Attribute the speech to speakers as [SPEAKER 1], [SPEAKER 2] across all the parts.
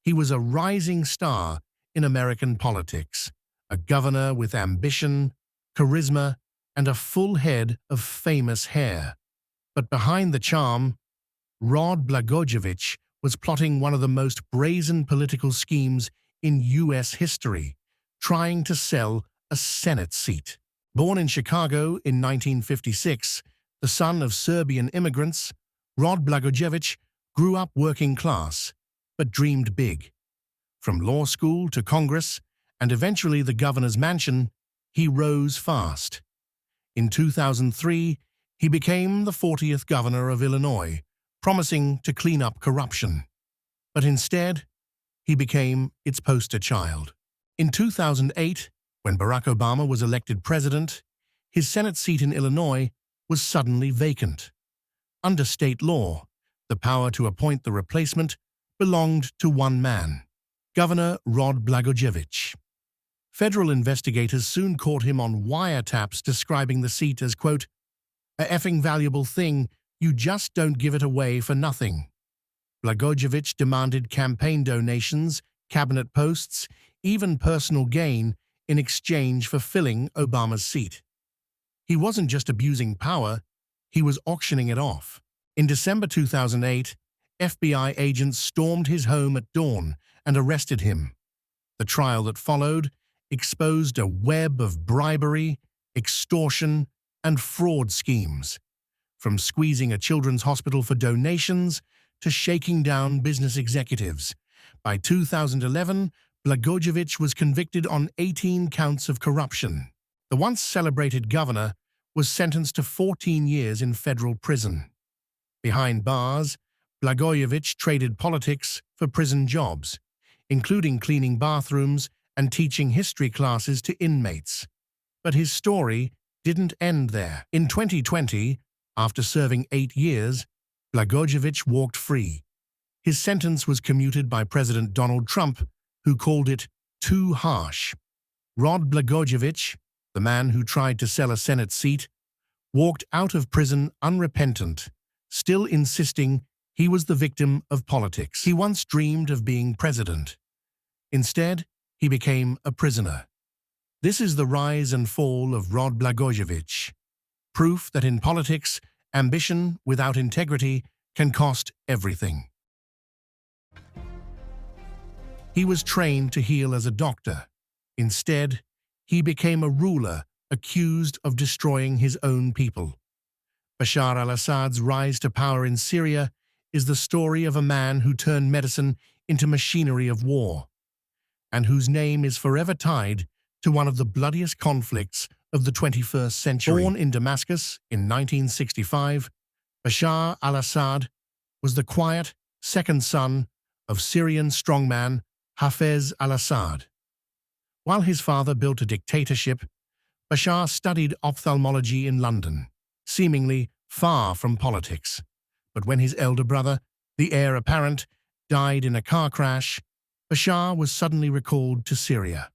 [SPEAKER 1] He was a rising star in American politics, a governor with ambition, charisma, and a full head of famous hair. But behind the charm, Rod Blagojevich was plotting one of the most brazen political schemes in U.S. history, trying to sell a Senate seat. Born in Chicago in 1956, the son of Serbian immigrants, Rod Blagojevich grew up working class, but dreamed big. From law school to Congress, and eventually the governor's mansion, he rose fast. In 2003, he became the 40th governor of Illinois, promising to clean up corruption. But instead, he became its poster child. In 2008, when Barack Obama was elected president, his Senate seat in Illinois was suddenly vacant. Under state law, the power to appoint the replacement belonged to one man, Governor Rod Blagojevich. Federal investigators soon caught him on wiretaps describing the seat as, quote, "a effing valuable thing, you just don't give it away for nothing." Blagojevich demanded campaign donations, cabinet posts, even personal gain in exchange for filling Obama's seat. He wasn't just abusing power, he was auctioning it off. In December 2008, FBI agents stormed his home at dawn and arrested him. The trial that followed exposed a web of bribery, extortion, and fraud schemes, from squeezing a children's hospital for donations to shaking down business executives. By 2011, Blagojevich was convicted on 18 counts of corruption. The once celebrated governor was sentenced to 14 years in federal prison. Behind bars, Blagojevich traded politics for prison jobs, including cleaning bathrooms and teaching history classes to inmates. But his story didn't end there. In 2020, after serving 8 years, Blagojevich walked free. His sentence was commuted by President Donald Trump, who called it too harsh. Rod Blagojevich, the man who tried to sell a Senate seat, walked out of prison unrepentant, still insisting he was the victim of politics. He once dreamed of being president. Instead, he became a prisoner. This is the rise and fall of Rod Blagojevich, proof that in politics, ambition without integrity can cost everything. He was trained to heal as a doctor. Instead, he became a ruler accused of destroying his own people. Bashar al-Assad's rise to power in Syria is the story of a man who turned medicine into machinery of war, and whose name is forever tied to one of the bloodiest conflicts of the 21st century. Born in Damascus in 1965, Bashar al-Assad was the quiet second son of Syrian strongman Hafez al-Assad. While his father built a dictatorship, Bashar studied ophthalmology in London, seemingly far from politics. But when his elder brother, the heir apparent, died in a car crash, Bashar was suddenly recalled to Syria.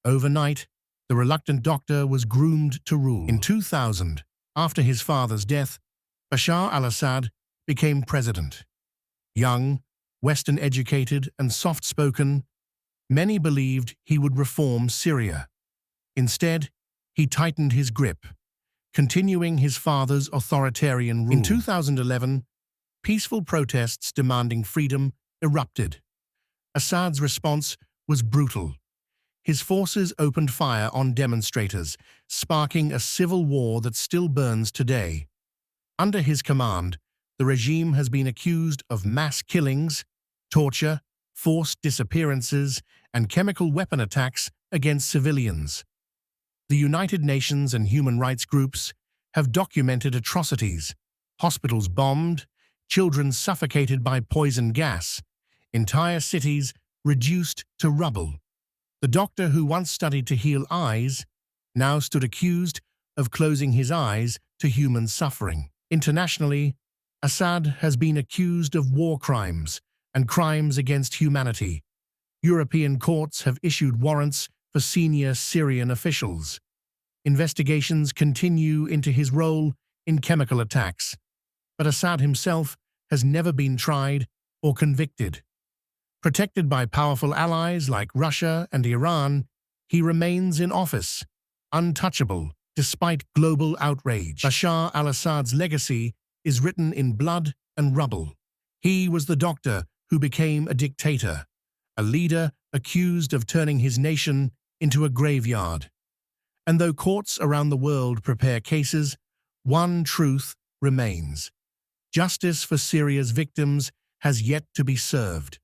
[SPEAKER 1] Overnight, the reluctant doctor was groomed to rule. In 2000, after his father's death, Bashar al-Assad became president. Young, Western-educated, and soft-spoken, many believed he would reform Syria. Instead, he tightened his grip, continuing his father's authoritarian rule. In 2011, peaceful protests demanding freedom erupted. Assad's response was brutal. His forces opened fire on demonstrators, sparking a civil war that still burns today. Under his command, the regime has been accused of mass killings, torture, forced disappearances, and chemical weapon attacks against civilians. The United Nations and human rights groups have documented atrocities: hospitals bombed, children suffocated by poison gas, entire cities reduced to rubble. The doctor who once studied to heal eyes now stood accused of closing his eyes to human suffering. Internationally, Assad has been accused of war crimes and crimes against humanity. European courts have issued warrants for senior Syrian officials. Investigations continue into his role in chemical attacks, but Assad himself has never been tried or convicted. Protected by powerful allies like Russia and Iran, he remains in office, untouchable despite global outrage. Bashar al-Assad's legacy is written in blood and rubble. He was the doctor who became a dictator, a leader accused of turning his nation into a graveyard. And though courts around the world prepare cases, one truth remains. Justice for Syria's victims has yet to be served.